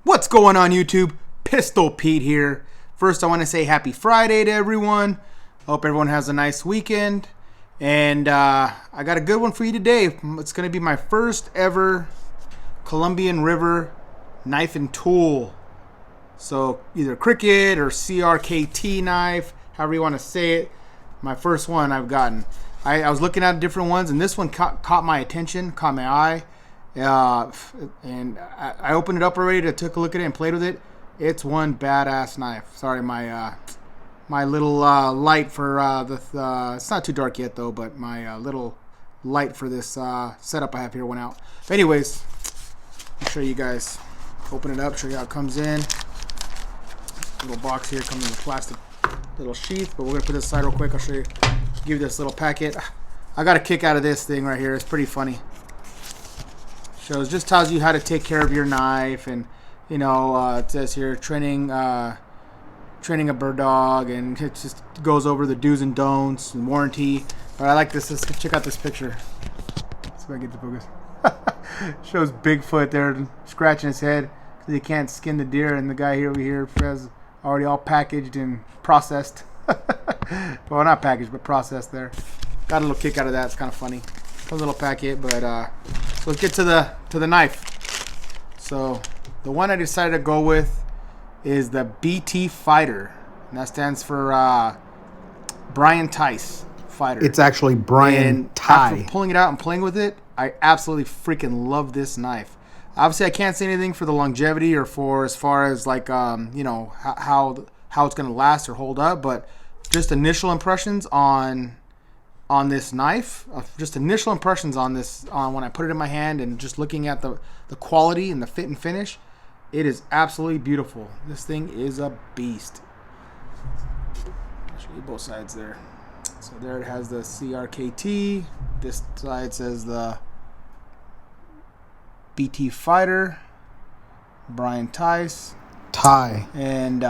What's going on YouTube? Pistol Pete here. First, I want to say happy Friday to everyone. Hope everyone has a nice weekend. And I got a good one for you today. It's going to be my first ever Colombian River knife and tool. So either cricket or CRKT knife, however you want to say it. My first one I've gotten. I was looking at different ones, and this one caught my attention, caught my eye. And I opened it up already, took a look at it and played with it. It's one badass knife. Sorry, my little light for it's not too dark yet though, but my little light for this setup I have here went out. But anyways, I'll show you guys. Open it up, show you how it comes in. Little box here comes in a plastic little sheath, but we're gonna put this aside real quick. I'll show you, give you this little packet. I got a kick out of this thing right here. It's pretty funny. Just tells you how to take care of your knife, and you know, it says here training a bird dog, and it just goes over the do's and don'ts and warranty. But I like this. Let's check out this picture. Let's see if I get the focus. Shows Bigfoot there scratching his head because he can't skin the deer, and the guy here over here has already all packaged and processed. Well, not packaged, but processed there. Got a little kick out of that. It's kind of funny. A little packet, but so let's get to the knife. So the one I decided to go with is the BT Fighter, and that stands for Brian Tice Fighter. It's actually Brian Ty. After pulling it out and playing with it, I absolutely freaking love this knife. Obviously, I can't say anything for the longevity or for as far as like you know, how it's gonna last or hold up, but just initial impressions on this knife, just initial impressions on this when I put it in my hand, and just looking at the quality and the fit and finish, it is absolutely beautiful. This thing is a beast. I'll show you both sides there. So there it has the CRKT. This side says the BT Fighter, Brian Tice. And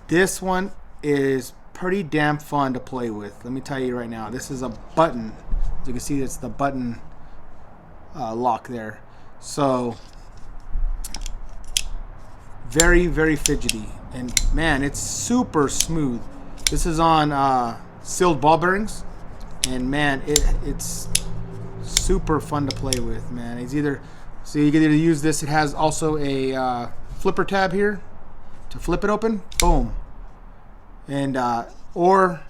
this one is pretty damn fun to play with. Let me tell you right now, this is a button. As you can see, it's the button lock there. So very, very fidgety, and man, it's super smooth. This is on sealed ball bearings, and man, it's super fun to play with, man. It's either, so you can either use this. It has also a flipper tab here to flip it open. Boom. And or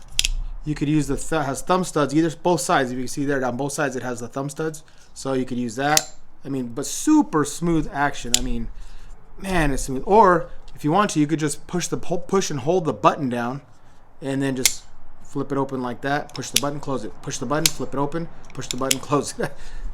you could use has thumb studs either, both sides. If you can see there on both sides, it has the thumb studs, so you could use that. I mean, but super smooth action. I mean, man, it's smooth. Or if you want to, you could just push and hold the button down, and then just flip it open like that. Push the button, close it. Push the button, flip it open. Push the button, close it.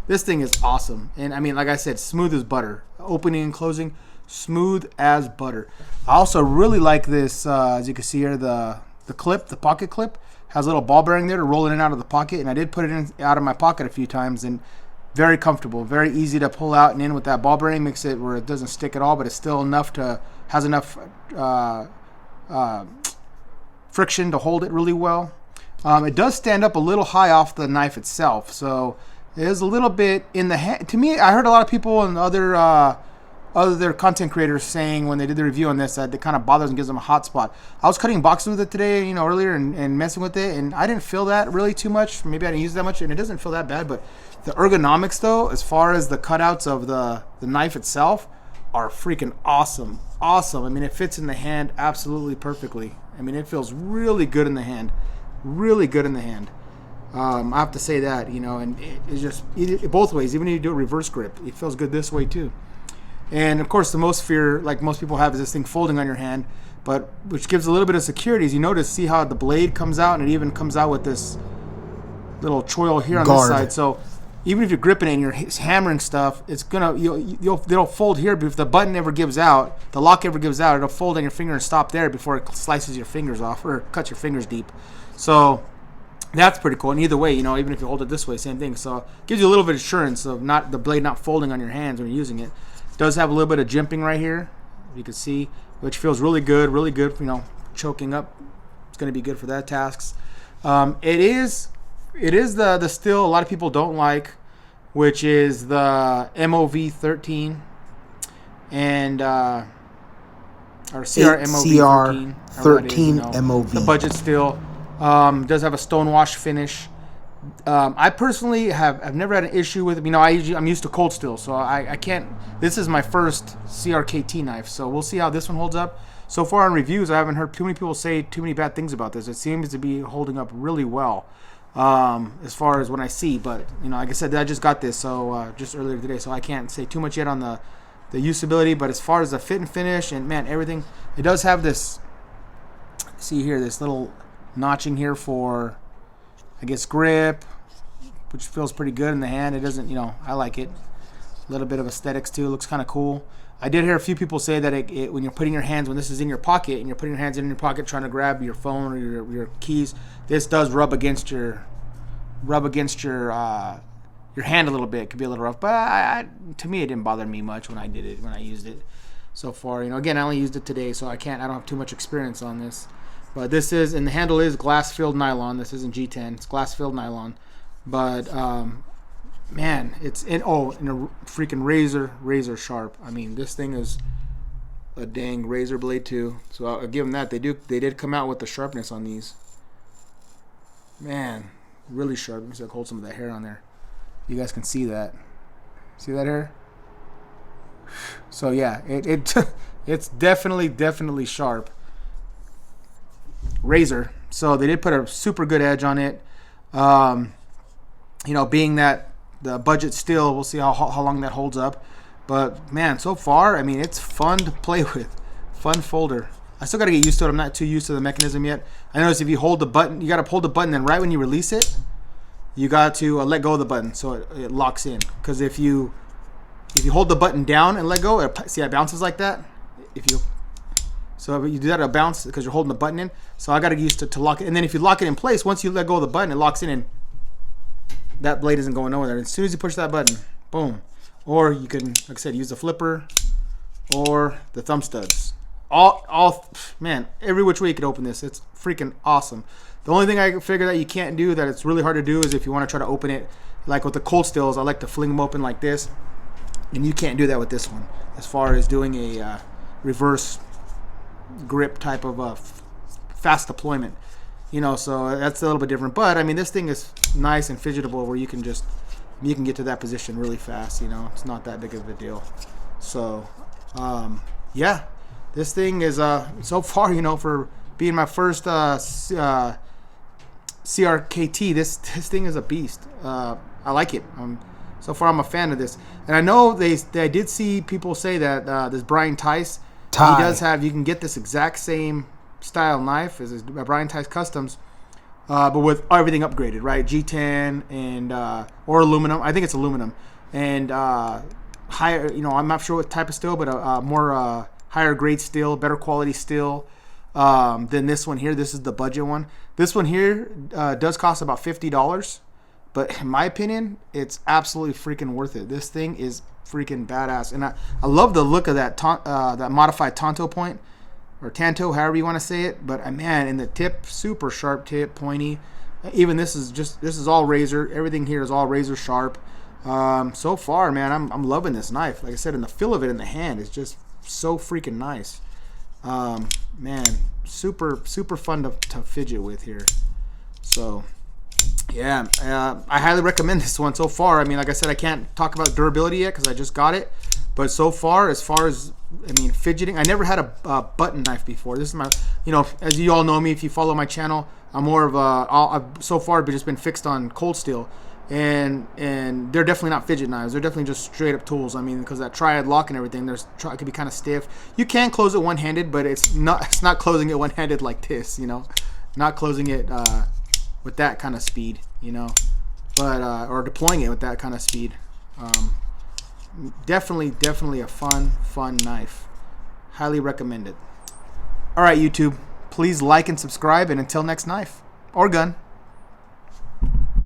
This thing is awesome, and I mean, like I said, smooth as butter. Opening and closing, smooth as butter. I also really like this, as you can see here, the clip, the pocket clip, has a little ball bearing there to roll in and out of the pocket, and I did put it in out of my pocket a few times, and very comfortable, very easy to pull out and in with that ball bearing. Makes it where it doesn't stick at all, but it's still has enough friction to hold it really well. It does stand up a little high off the knife itself, so it is a little bit in the hand. To me, I heard a lot of people and other content creators saying when they did the review on this that it kind of bothers and gives them a hot spot. I was cutting boxes with it today, you know, earlier and messing with it, and I didn't feel that really too much. Maybe I didn't use it that much, and it doesn't feel that bad. But the ergonomics, though, as far as the cutouts of the knife itself, are freaking awesome. Awesome. I mean, it fits in the hand absolutely perfectly. I mean, it feels really good in the hand. Really good in the hand. I have to say that, you know, and it's just both ways. Even if you do a reverse grip, it feels good this way too. And of course, the most fear, like most people have, is this thing folding on your hand, but which gives a little bit of security. As you notice, see how the blade comes out, and it even comes out with this little choil here on this side. So even if you're gripping it and you're hammering stuff, it's gonna it'll fold here. But if the button ever gives out, the lock ever gives out, it'll fold on your finger and stop there before it slices your fingers off or cuts your fingers deep. So that's pretty cool. And either way, you know, even if you hold it this way, same thing. So it gives you a little bit of assurance of the blade not folding on your hands when you're using it. Does have a little bit of jimping right here, you can see, which feels really good, you know, choking up. It's going to be good for that tasks. It is the steel a lot of people don't like, which is the MOV 13. and or CRMOV 13 MOV. The budget still does have a stonewash finish. I personally have never had an issue with it. You know, I'm used to cold steel, so I can't. This is my first CRKT knife, so we'll see how this one holds up. So far on reviews, I haven't heard too many people say too many bad things about this. It seems to be holding up really well, as far as when I see. But you know, like I said, I just got this so just earlier today, so I can't say too much yet on the usability. But as far as the fit and finish and man, everything, it does have this. See here, this little notching here for, I guess, grip, which feels pretty good in the hand. It doesn't, you know, I like it. A little bit of aesthetics too. It looks kind of cool. I did hear a few people say that when you're putting your hands, when this is in your pocket and you're putting your hands in your pocket trying to grab your phone or your keys, this does rub against your hand a little bit. It could be a little rough, but to me it didn't bother me much when I used it so far. You know, again, I only used it today, so I don't have too much experience on this. But this is, and the handle is glass-filled nylon. This isn't G10. It's glass-filled nylon. But man, it's in a freaking razor sharp. I mean, this thing is a dang razor blade too. So I'll give them that. They did come out with the sharpness on these. Man, really sharp. Let me see if I hold some of that hair on there. You guys can see that. See that hair? So yeah, it's definitely sharp. Razor. So they did put a super good edge on it. You know, being that the budget still, we'll see how long that holds up. But man, so far, I mean, it's fun to play with. Fun folder. I still got to get used to it. I'm not too used to the mechanism yet. I noticed if you hold the button, you got to hold the button, then right when you release it, you got to let go of the button so it locks in. Because if you hold the button down and let go, see how it bounces like that? So if you do that, it'll bounce because you're holding the button in. So I got to get used to lock it. And then if you lock it in place, once you let go of the button, it locks in and that blade isn't going nowhere. As soon as you push that button, boom. Or you can, like I said, use the flipper or the thumb studs. Man, every which way you could open this. It's freaking awesome. The only thing I figure that you can't do, that it's really hard to do, is if you want to try to open it, like with the cold stills, I like to fling them open like this. And you can't do that with this one. As far as doing a reverse grip type of fast deployment. You know, so that's a little bit different. But I mean, this thing is nice and fidgetable where you can get to that position really fast. You know, it's not that big of a deal. So yeah, this thing is so far, you know, for being my first CRKT, this thing is a beast. I like it. So far I'm a fan of this. And I know I did see people say that this Brian Tice, he does have, you can get this exact same style knife as Brian Tice Customs, but with everything upgraded, right? G10 and or aluminum. I think it's aluminum and higher. You know, I'm not sure what type of steel, but more higher grade steel, better quality steel than this one here. This is the budget one. This one here does cost about $50, but in my opinion, it's absolutely freaking worth it. This thing is freaking badass, and I love the look of that that modified Tanto point. Or Tanto, however you want to say it, but man, in the tip, super sharp tip, pointy. Even this is all razor. Everything here is all razor sharp. So far, man, I'm loving this knife. Like I said, and the feel of it in the hand is just so freaking nice. Man, super fun to fidget with here. So yeah, I highly recommend this one so far. I mean, like I said, I can't talk about durability yet because I just got it. But so far, as I mean, fidgeting, I never had a button knife before. This is my, you know, as you all know me, if you follow my channel, I'm more of I've so far just been fixed on cold steel, and they're definitely not fidget knives. They're definitely just straight up tools. I mean, because that triad lock and everything, it could be kind of stiff. You can close it one-handed, but it's not closing it one-handed like this, you know, not closing it with that kind of speed, you know, but or deploying it with that kind of speed. Definitely a fun knife. Highly recommend it. All right, YouTube, please like and subscribe, and until next knife or gun.